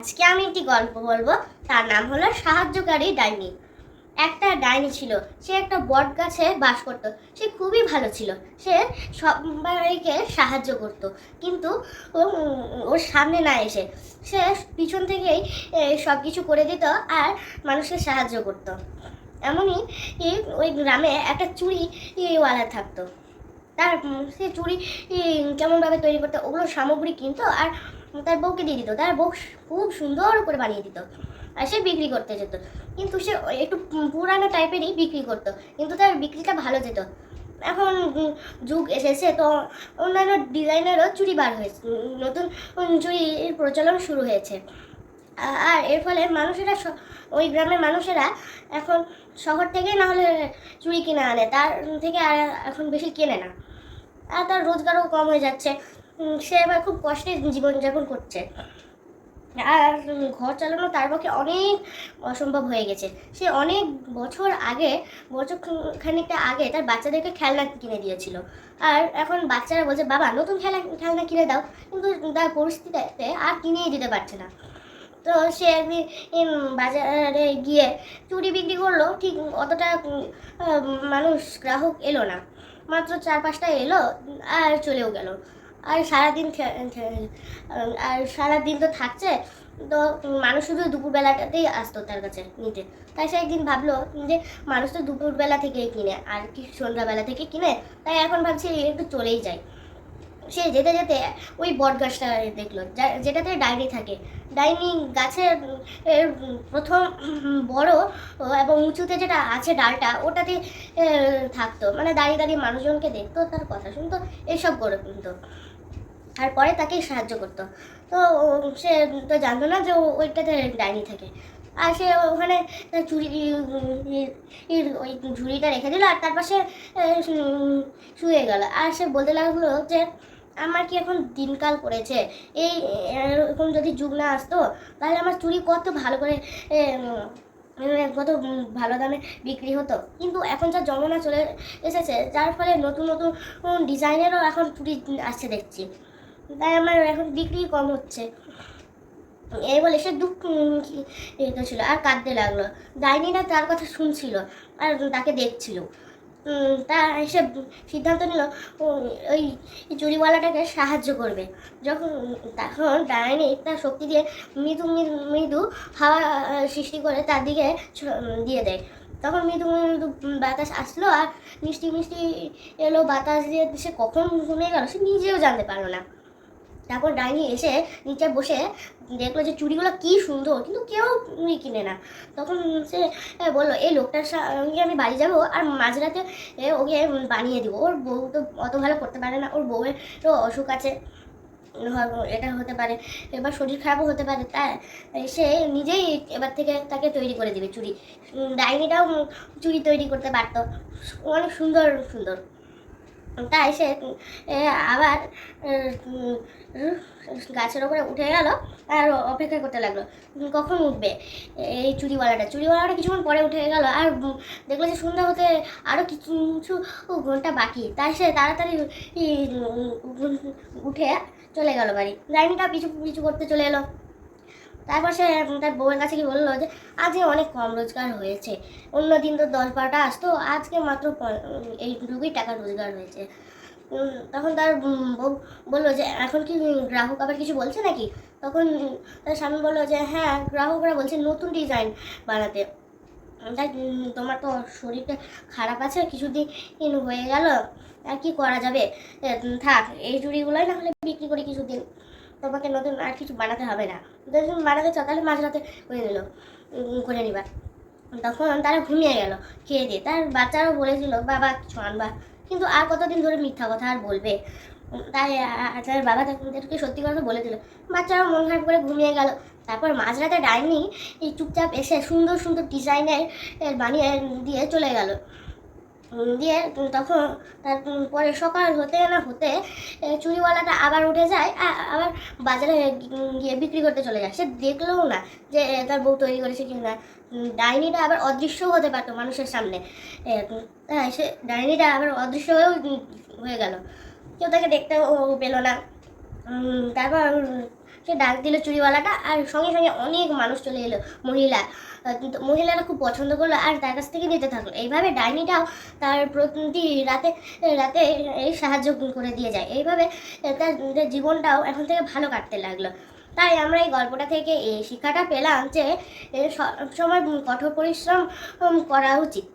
আজকে আমি একটি গল্প বলবো। তার নাম হলো সাহায্যকারী ডাইনি। একটা ডাইনি ছিল, সে একটা বট গাছে বাস করত। সে খুবই ভালো ছিল, সে সবাইকে সাহায্য করত, কিন্তু ওর সামনে না এসে সে পিছন থেকেই সব কিছু করে দিত আর মানুষকে সাহায্য করত। এমনই ওই গ্রামে একটা চুড়িওয়ালা থাকতো। তার সে চুড়ি কেমনভাবে তৈরি করতো, ওগুলো সামগ্রী কিনতো আর তার বউকে দিয়ে দিত। তার বউ খুব সুন্দর করে বানিয়ে দিত আর সে বিক্রি করতে যেত। কিন্তু সে একটু পুরানো টাইপেরই বিক্রি করতো, কিন্তু তার বিক্রিটা ভালো যেত। এখন যুগ এসেছে তো অন্যান্য ডিজাইনেরও চুড়ি বার হয়েছে, নতুন চুড়ির প্রচলন শুরু হয়েছে। আর এর ফলে মানুষেরা ওই গ্রামের মানুষেরা এখন শহর থেকে না হলে চুড়ি কিনে আনে, তার থেকে আর এখন বেশি কেনে না। আর তার রোজগারও কম হয়ে যাচ্ছে। সে এবার খুব কষ্টে জীবনযাপন করছে আর ঘর চালানো তার পক্ষে অনেক অসম্ভব হয়ে গেছে। সে অনেক বছর খানিকটা আগে তার বাচ্চাদেরকে খেলনা কিনে দিয়েছিল, আর এখন বাচ্চারা বলছে বাবা নতুন খেলনা কিনে দাও, কিন্তু তার পরিস্থিতিতে আর কিনেই দিতে পারছে না। তো সে একদিন বাজারে গিয়ে চুড়ি বিক্রি করলো, ঠিক অতটা গ্রাহক এলো না, মাত্র 4-5টা এলো আর চলেও গেল। আর সারাদিন তো থাকছে, তো মানুষ শুধু দুপুরবেলাটাতেই আসতো তার কাছে নিতে। তাই সে একদিন ভাবলো যে মানুষ তো দুপুরবেলা থেকেই কিনে আর কি সন্ধ্যাবেলা থেকে কিনে, তাই এখন ভাবছি একটু চলেই যায়। সে যেতে যেতে ওই বট গাছটা দেখলো, যেটাতে ডাইনি থাকে। ডাইনি গাছের প্রথম বড় এবং উঁচুতে যেটা আছে ডালটা, ওটাতে থাকতো, মানে দাঁড়িয়ে দাঁড়িয়ে মানুষজনকে দেখতো, তার কথা শুনতো, এইসব করে কিন্তু আর পরে তাকেই সাহায্য করতো। তো সে তো জানতো না যে ওইটাতে ডাইনি থাকে। আর সে ওখানে ওই ঝুড়িটা রেখে দিল আর তার পাশে শুয়ে গেল। আর সে বলতে লাগলো যে আমার কি এখন দিনকাল পড়েছে, এই এরকম যদি যুগ না আসতো তাহলে আমার চুড়ি কত ভালো করে কত ভালো দামে বিক্রি হতো। কিন্তু এখন যা জমানা চলে এসেছে, যার ফলে নতুন নতুন ডিজাইনেরও এখন চুড়ি আসছে দেখছি, তাই আমার এখন বিক্রি কম হচ্ছে। এই বলে সে দুঃখ ছিল আর কাঁদতে লাগলো। ডাইনিরা তার কথা শুনছিল আর তাকে দেখছিল। তা সে সিদ্ধান্ত নিল ওই চুরিওয়ালাটাকে সাহায্য করবে। তখন ডাইনি তার শক্তি দিয়ে মৃদু মৃদু হাওয়া সৃষ্টি করে তার দিকে দিয়ে দেয়। তখন মৃদু মৃদু বাতাস আসলো আর মিষ্টি মিষ্টি এলো বাতাস দিয়ে, সে কখন ঘুমিয়ে গেল সে নিজেও জানতে পারলো না। তারপর ডাইনি এসে নিচে বসে দেখলো যে চুড়িগুলো কি সুন্দর, কিন্তু কেউ কিনে না। তখন সে বললো এই লোকটার সঙ্গে আমি বাড়ি যাবো আর মাঝরাতে ওকে বানিয়ে দিব। ওর বউ তো অত ভালো করতে পারে না, ওর বউয়েরও অসুখ আছে, এটা হতে পারে, এবার শরীর খারাপও হতে পারে, তাই সে নিজেই এবার থেকে তাকে তৈরি করে দিবে চুড়ি। ডাইনিটাও চুড়ি তৈরি করতে পারতো, অনেক সুন্দর সুন্দর। তাই সে আবার গাছের ওপরে উঠে গেল আর অপেক্ষা করতে লাগলো কখন উঠবে এই চুড়িওয়ালাটা কিছুক্ষণ পরে উঠে গেল আর দেখলো যে সন্ধ্যা হতে আরও কিছু ঘন্টা বাকি। তাই সে তাড়াতাড়ি উঠে চলে গেল বাড়ি। ডাইনিটা পিছু পিছু করতে চলে এলো। তারপর সে তার বউয়ের কাছে কি বললো যে আজকে অনেক কম রোজগার হয়েছে, অন্য দিন তো 10-12টা আসতো, আজকে মাত্র এইটুকুই টাকা রোজগার হয়েছে। তখন তার বউ বললো যে এখন কি গ্রাহক আবার কিছু বলছে নাকি? তখন তার স্বামী বললো যে হ্যাঁ, গ্রাহকরা বলছে নতুন ডিজাইন বানাতে। তাই তোমার তো শরীরটা খারাপ আছে, কিছুদিন হয়ে গেল, আর কি করা যাবে, থাক এই চুড়িগুলোই না হলে বিক্রি করি কিছুদিন, তোমাকে নতুন আর কিছু বানাতে হবে না। যখন বানাতে চাও তাহলে মাঝরাতে করে নিবা। তখন তারা ঘুমিয়ে গেল খেয়ে দিয়ে। তার বাচ্চারাও বলেছিল বাবা কিছু আনবা, কিন্তু আর কতদিন ধরে মিথ্যা কথা আর বলবে, তাই তার বাবা তাদেরকে সত্যি কথা বলে দিল। বাচ্চারাও মন খারাপ করে ঘুমিয়ে গেল। তারপর মাঝরাতে ডাইনি চুপচাপ এসে সুন্দর সুন্দর ডিজাইনের বানিয়ে দিয়ে চলে গেল। দিয়ে তখন তারপরে সকাল হতে না হতে চুড়িওয়ালাটা আবার উঠে যায়, আবার বাজারে গিয়ে বিক্রি করতে চলে যায়। সে দেখলেও না যে তার বউ তৈরি করেছে কিনা। ডাইনিটা আবার অদৃশ্যও হতে পারতো মানুষের সামনে, সে ডাইনিটা আবার অদৃশ্য হয়েও হয়ে গেল, কেউ তাকে দেখতেও পেলো না। তারপর সে সে ডাক দিল চুরিওয়ালাটা, আর সঙ্গে সঙ্গে অনেক মানুষ চলে এলো, মহিলারা খুব পছন্দ করলো আর তার কাছ থেকে নিতে থাকলো। এইভাবে ডাইনিটাও তার প্রতি রাতে রাতে এই সাহায্য করে দিয়ে যায়। এইভাবে তার জীবনটাও এখন থেকে ভালো কাটতে লাগলো। তাই আমরা এই গল্পটা থেকে এই শিক্ষাটা পেলাম যে সব সময় কঠোর পরিশ্রম করা উচিত।